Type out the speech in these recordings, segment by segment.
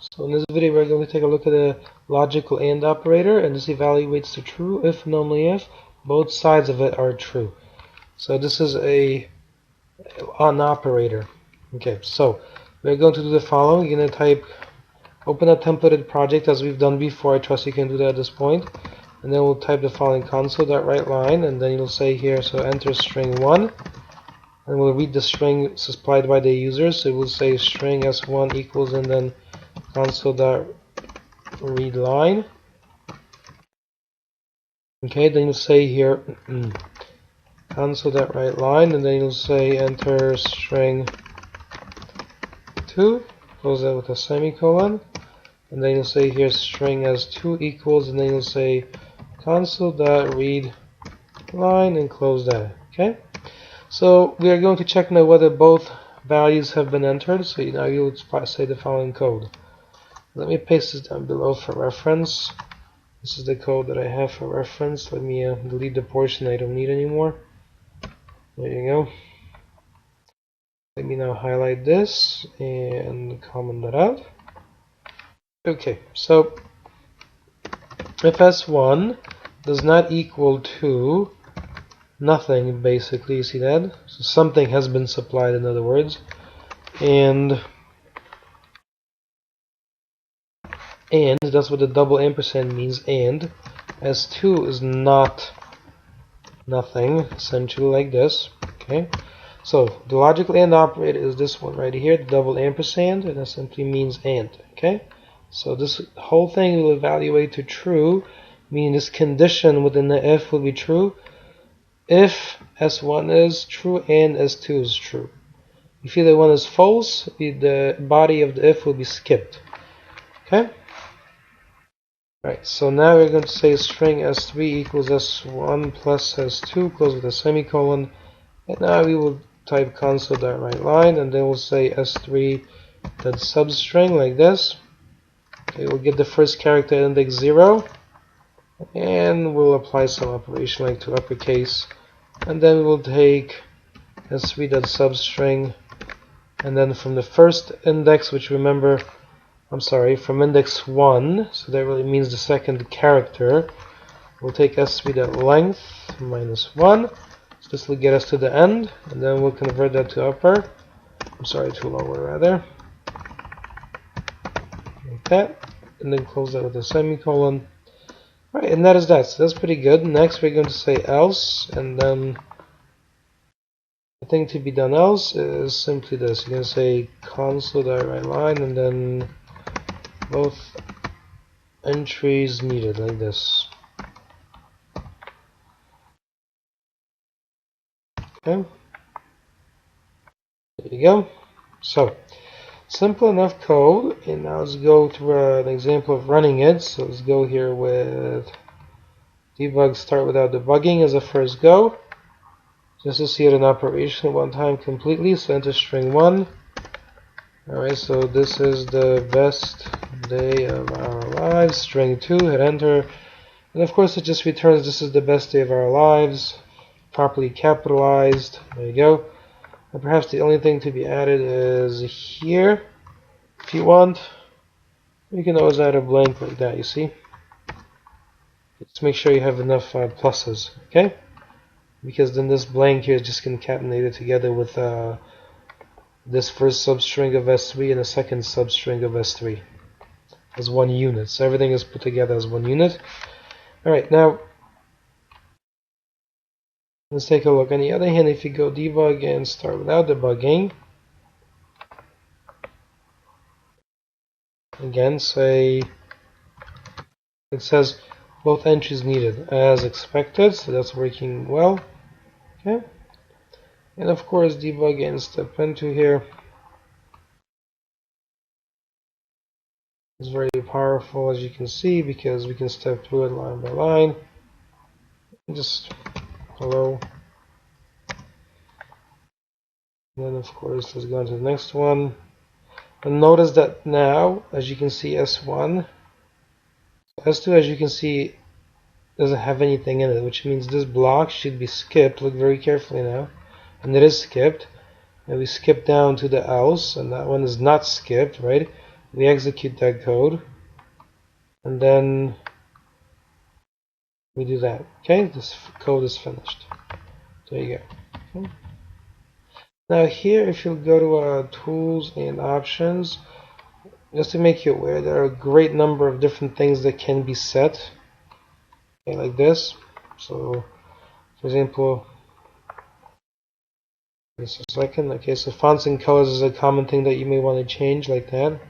So in this video we're going to take a look at a logical AND operator, and this evaluates to true if and only if both sides of it are true. So this is an operator. Okay, so we're going to do the following. You're going to type, open a templated project as we've done before. I trust you can do that at this point. And then we'll type the following console.writeLine, and then you'll say here, so enter string 1. And we'll read the string supplied by the user. So we'll say string s1 equals, and then console.readLine. Okay, then you'll say here console.writeLine, and then you'll say enter string 2, close that with a semicolon, and then you'll say here string s2 equals, and then you'll say console.readLine and close that. Okay, so we are going to check now whether both values have been entered. So now you would say the following code. Let me paste this down below for reference. This is the code that I have for reference. Let me delete the portion I don't need anymore. There you go. Let me now highlight this and comment that out. Okay, so if S1 does not equal to nothing, basically, you see that? So something has been supplied, in other words. And that's what the double ampersand means. And S2 is not nothing, essentially like this. Okay, so the logical AND operator is this one right here, the double ampersand, and that simply means AND. Okay, so this whole thing will evaluate to true, meaning this condition within the if will be true if S1 is true and S2 is true. If either one is false, the body of the if will be skipped. Okay. Right, so now we're going to say string s3 equals s1 plus s2, close with a semicolon, and now we will type console.writeLine, and then we'll say s3 that substring like this. Okay, we'll get the first character at index 0, and we'll apply some operation like to uppercase, and then we'll take s3 that substring, and then from the first index, which remember, from index 1, so that really means the second character, we'll take s3.length minus 1, so this will get us to the end, and then we'll convert that to upper, to lower rather, like that, and then close that with a semicolon. Right, and that is that, so that's pretty good. Next we're going to say else, and then the thing to be done else is simply this. You're going to say console.writeLine, and then both entries needed like this. Okay, there you go. So simple enough code, and now let's go to an example of running it. So let's go here with debug start without debugging as a first go, just to see it in operation one time completely. So enter string 1. Alright, so this is the best day of our lives. String 2, hit enter. And of course it just returns this is the best day of our lives, properly capitalized. There you go. And perhaps the only thing to be added is here. If you want, you can always add a blank like that, you see. Just make sure you have enough pluses, okay? Because then this blank here is just concatenated together with this first substring of S3 and the second substring of S3 as one unit. So everything is put together as one unit. Alright, now let's take a look. On the other hand, if you go debug and start without debugging, again say it says both entries needed as expected, so that's working well. Okay. And of course debug and step into here is very powerful, as you can see, because we can step through it line by line. Just hello. And then of course let's go on to the next one. And notice that now, as you can see, S1, S2, as you can see, doesn't have anything in it, which means this block should be skipped. Look very carefully now. And it is skipped, and we skip down to the else, and that one is not skipped, right? we execute that code, and then we do that. Okay, this code is finished. There you go. Okay. Now here, if you go to tools and options, just to make you aware, there are a great number of different things that can be set. Okay, like this. So, for example, just a second. Okay, so fonts and colors is a common thing that you may want to change, like that.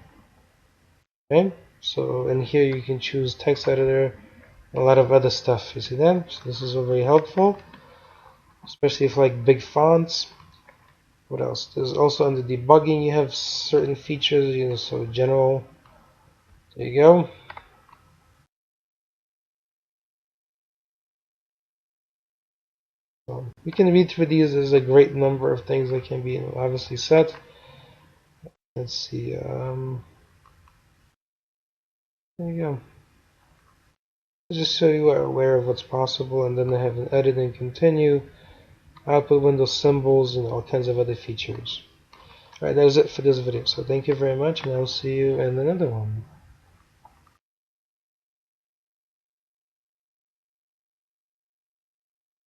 Okay, so in here you can choose text editor, a lot of other stuff. You see that? So this is very helpful, especially if like big fonts. What else? There's also under debugging you have certain features, you know, so general. There you go. We can read through these. There's a great number of things that can be obviously set. Let's see. There you go. Just so you are aware of what's possible, and then I have an edit and continue, output window symbols, and all kinds of other features. Alright, that is it for this video. So thank you very much, and I'll see you in another one.